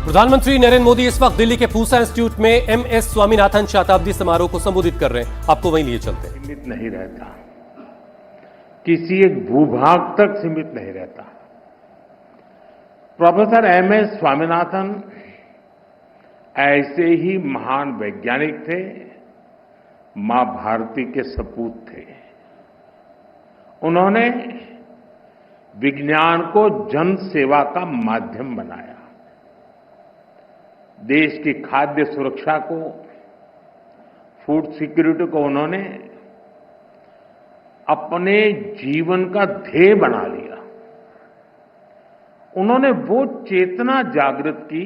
प्रधानमंत्री नरेंद्र मोदी इस वक्त दिल्ली के पूसा इंस्टीट्यूट में एमएस स्वामीनाथन शताब्दी समारोह को संबोधित कर रहे हैं। आपको वहीं लिए चलते हैं। सीमित नहीं रहता, किसी एक भूभाग तक सीमित नहीं रहता। प्रोफेसर एमएस स्वामीनाथन ऐसे ही महान वैज्ञानिक थे, मां भारती के सपूत थे। उन्होंने विज्ञान को जन सेवा का माध्यम बनाया। देश की खाद्य सुरक्षा को, फूड सिक्योरिटी को उन्होंने अपने जीवन का ध्येय बना लिया। उन्होंने वो चेतना जागृत की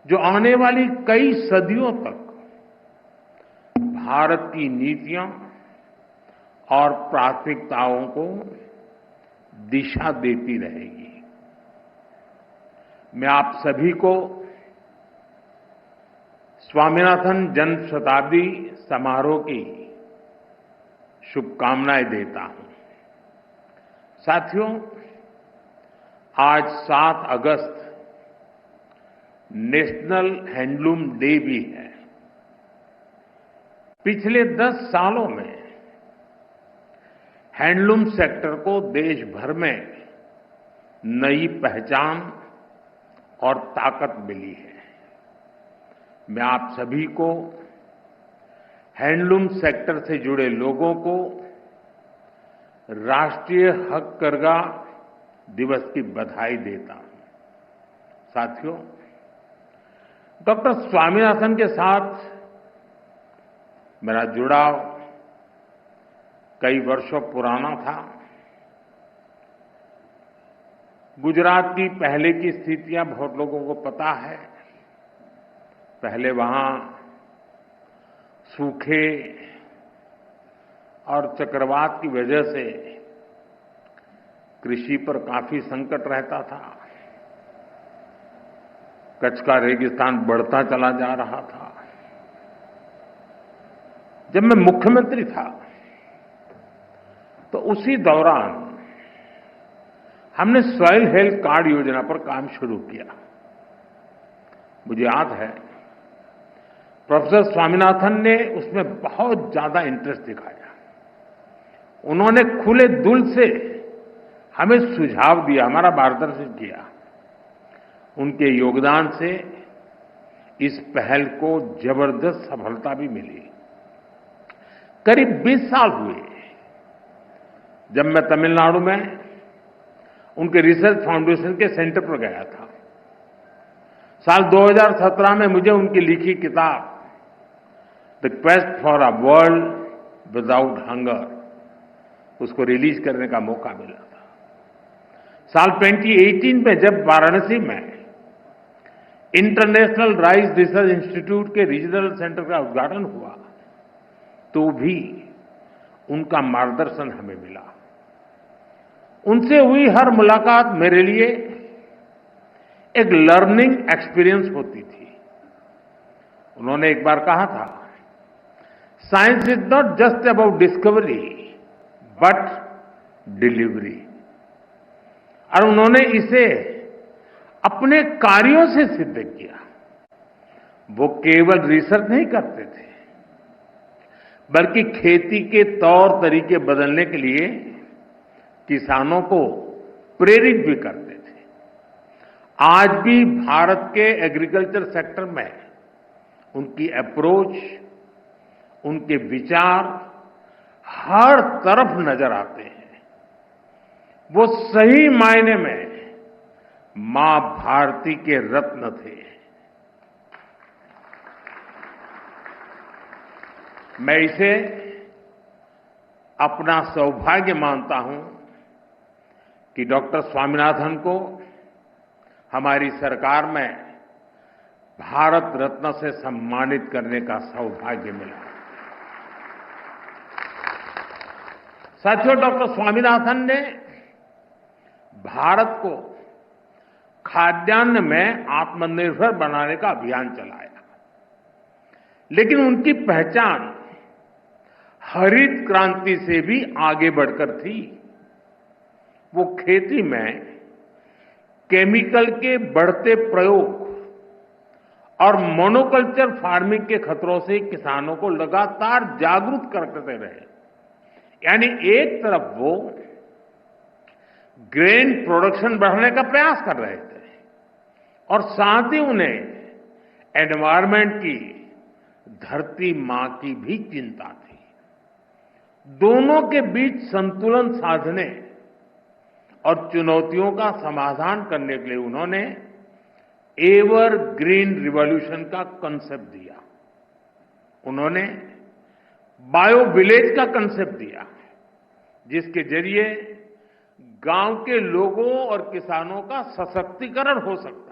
जो आने वाली कई सदियों तक भारत की नीतियां और प्राथमिकताओं को दिशा देती रहेगी। मैं आप सभी को स्वामीनाथन जन्म शताब्दी समारोह की शुभकामनाएं देता हूं। साथियों, आज 7 अगस्त नेशनल हैंडलूम डे भी है। पिछले 10 सालों में हैंडलूम सेक्टर को देश भर में नई पहचान और ताकत मिली है। मैं आप सभी को हैंडलूम सेक्टर से जुड़े लोगों को राष्ट्रीय हथकरघा दिवस की बधाई देता हूं। साथियों, डॉक्टर स्वामीनाथन के साथ मेरा जुड़ाव कई वर्षों पुराना था। गुजरात की पहले की स्थितियां बहुत लोगों को पता है। पहले वहां सूखे और चक्रवात की वजह से कृषि पर काफी संकट रहता था। कच्छ का रेगिस्तान बढ़ता चला जा रहा था। जब मैं मुख्यमंत्री था तो उसी दौरान हमने सॉइल हेल्थ कार्ड योजना पर काम शुरू किया। मुझे याद है प्रोफेसर स्वामीनाथन ने उसमें बहुत ज्यादा इंटरेस्ट दिखाया। उन्होंने खुले दिल से हमें सुझाव दिया, हमारा मार्गदर्शन किया। उनके योगदान से इस पहल को जबरदस्त सफलता भी मिली। करीब 20 साल हुए जब मैं तमिलनाडु में उनके रिसर्च फाउंडेशन के सेंटर पर गया था। साल 2017 में मुझे उनकी लिखी किताब the quest for a world without hunger उसको रिलीज करने का मौका मिला था। साल 2018 में जब वाराणसी में इंटरनेशनल राइस रिसर्च इंस्टीट्यूट के रीजनल सेंटर का उद्घाटन हुआ तो भी उनका मार्गदर्शन हमें मिला। उनसे हुई हर मुलाकात मेरे लिए एक लर्निंग एक्सपीरियंस होती थी। उन्होंने एक बार कहा था, science is not just about discovery but delivery. और उन्होंने इसे अपने कार्यों से सिद्ध किया। वो केवल रिसर्च नहीं करते थे बल्कि खेती के तौर तरीके बदलने के लिए किसानों को प्रेरित भी करते थे। आज भी भारत के एग्रीकल्चर सेक्टर में उनकी अप्रोच, उनके विचार हर तरफ नजर आते हैं। वो सही मायने में मां भारती के रत्न थे। मैं इसे अपना सौभाग्य मानता हूं कि डॉक्टर स्वामीनाथन को हमारी सरकार में भारत रत्न से सम्मानित करने का सौभाग्य मिला। साथियों, डॉक्टर स्वामीनाथन ने भारत को खाद्यान्न में आत्मनिर्भर बनाने का अभियान चलाया। लेकिन उनकी पहचान हरित क्रांति से भी आगे बढ़कर थी। वो खेती में केमिकल के बढ़ते प्रयोग और मोनोकल्चर फार्मिंग के खतरों से किसानों को लगातार जागरूक करते रहे। यानी एक तरफ वो ग्रेन प्रोडक्शन बढ़ाने का प्रयास कर रहे थे और साथ ही उन्हें एनवायरमेंट की, धरती मां की भी चिंता थी। दोनों के बीच संतुलन साधने और चुनौतियों का समाधान करने के लिए उन्होंने एवर ग्रीन रिवॉल्यूशन का कंसेप्ट दिया। उन्होंने बायो विलेज का कंसेप्ट दिया, जिसके जरिए गांव के लोगों और किसानों का सशक्तिकरण हो सकता